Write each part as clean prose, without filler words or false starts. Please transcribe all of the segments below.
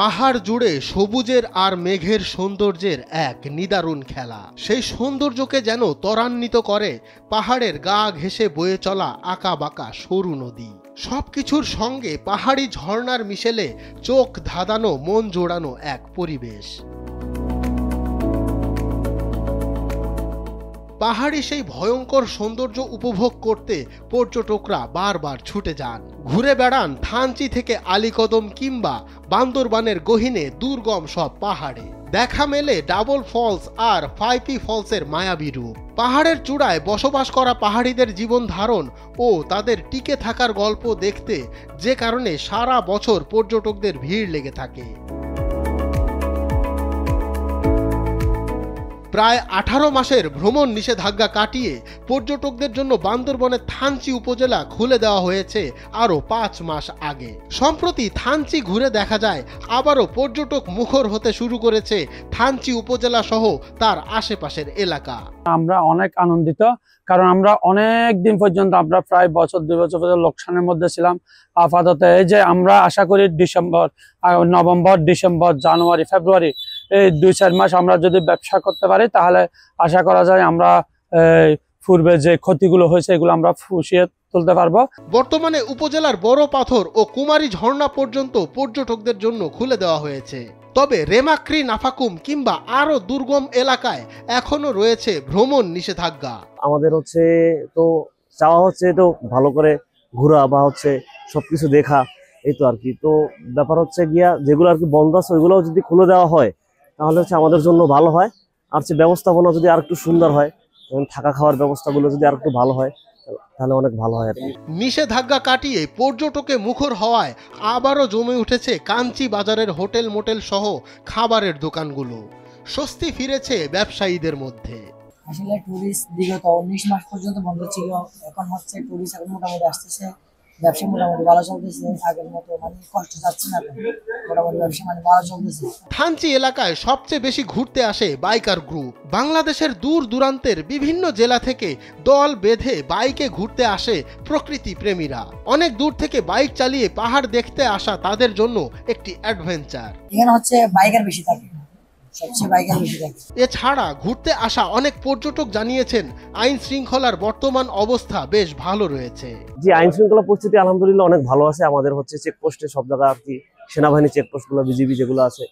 পাহাড় জুড়ে সবুজের আর মেঘের সৌন্দর্যের এক নিদারুণ খেলা। সেই সৌন্দর্যকে যেন ত্বরান্বিত করে পাহাড়ের গা ঘেঁষে বয়ে চলা আঁকা বাঁকা সরু নদী। সবকিছুর সঙ্গে পাহাড়ি ঝর্ণার মিশেলে চোখ ধাঁধানো, মন জোড়ানো এক পরিবেশ। পাহাড়ি সেই ভয়ঙ্কর সৌন্দর্য উপভোগ করতে পর্যটকরা বারবার ছুটে যান। ঘুরে বেড়ান থানচি থেকে আলীকদম কিংবা বান্দরবানের গহীনে দুর্গম সব পাহাড়ে। দেখা মেলে ডাবল ফলস আর ফাইপি ফলসের মায়াবী রূপ। পাহাড়ের চূড়ায় বসবাস করা পাহাড়িদের জীবন ধারণ ও তাদের টিকে থাকার গল্প দেখতে যে কারণে সারা বছর পর্যটকদের ভিড় লেগে থাকে। প্রায় 18 মাসের ভ্রমণ নিষেধাজ্ঞা কাটিয়ে পর্যটকদের জন্য বান্দরবনের থানচি উপজেলা খুলে দেওয়া হয়েছে আরও 5 মাস আগে। সম্প্রতি থানচি ঘুরে দেখা যায় আবারও পর্যটক মুখর হতে শুরু করেছে থানচি উপজেলা সহ তার আশেপাশের এলাকা। আমরা অনেক আনন্দিত, কারণ আমরা অনেক দিন পর্যন্ত আমরা প্রায় বছর 2 বছর পর্যন্ত লোকসানের মধ্যে ছিলাম। আপাতত এই যে আমরা আশা করি নভেম্বর, ডিসেম্বর, জানুয়ারি, ফেব্রুয়ারি এই 2-4 মাস আমরা যদি ব্যবসা করতে পারি তাহলে আশা করা যায় আমরা পূর্বে যে ক্ষতিগুলো হয়েছে এগুলো আমরা ফুসিয়ে তুলতে পারবো। বর্তমানে উপজেলার বড় পাথর ও কুমারী ঝর্ণা পর্যন্ত পর্যটকদের জন্য খুলে দেওয়া হয়েছে। তবে রেমাক্রি, নাফাকুম কিংবা আরো দুর্গম এলাকায় এখনো রয়েছে ভ্রমণ নিষেধাজ্ঞা। আমাদের তো চাওয়া হচ্ছে তো ভালো করে ঘোরা বা সবকিছু দেখা, এই তো আর কি। তো ব্যাপার গিয়া যেগুলো আর কি বন্ধ আছে ওইগুলো যদি খুলে দেওয়া হয় তাহলে আমাদের জন্য ভালো হয়। আর ব্যবস্থাপনা যদি আর একটু সুন্দর হয়, থাকা খাওয়ার ব্যবস্থাগুলো যদি আর একটু ভালো হয় তাহলে অনেক ভালো হয় আর কি। নিষেধাজ্ঞা কাটিয়ে পর্যটকে মুখর হওয়ায় আবারও জমে উঠেছে কাঞ্চি বাজারের হোটেল মোটেল সহ খাবারের দোকানগুলো। স্বস্তি ফিরেছে ব্যবসায়ীদের মধ্যে। আসলে টুরিস্ট বিগত 19 মাস পর্যন্ত বন্ধ ছিল, এখন টুরিস্ট এখন মোটামুটি আসতেছে, ব্যবসা মোটামুটি ভালো চলতেছে, আগের মতো কষ্ট যাচ্ছে না, মোটামুটি ব্যবসা ভালো চলতেছে। থানচি এলাকায় সবচেয়ে বেশি ঘুরতে আসে বাইকার গ্রুপ। বাংলাদেশের দূর দূরান্তের বিভিন্ন জেলা থেকে দল বেঁধে বাইকে ঘুরতে আসে প্রকৃতি প্রেমীরা। অনেক দূর থেকে বাইক চালিয়ে পাহাড় দেখতে আসা তাদের জন্য একটি অ্যাডভেঞ্চার। এখানে বাইকার বেশি থাকে, এছাড়া ঘুরতে আসা অনেক পর্যটক জানিয়েছেন আইন শৃঙ্খলার বর্তমান অবস্থা বেশ ভালো রয়েছে। জি, আইন শৃঙ্খলা পরিস্থিতি আলহামদুলিল্লাহ অনেক ভালো আছে। আমাদের চেকপোস্টে সব জায়গায় আর কি সেনাবাহিনী চেকপোস্টগুলো, বিজিবি যেগুলো আছে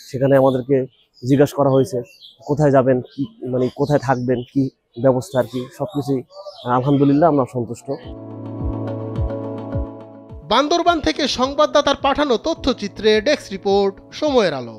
সেখানে আমাদেরকে জিজ্ঞাসা করা হয়েছে কোথায় যাবেন, কি কোথায় থাকবেন, কি ব্যবস্থা আর কি, সবকিছুই আলহামদুলিল্লাহ আমরা সন্তুষ্ট। বান্দরবান থেকে সংবাদদাতার পাঠানো তথ্যচিত্রে ডেস্ক রিপোর্ট, সময়ের আলো।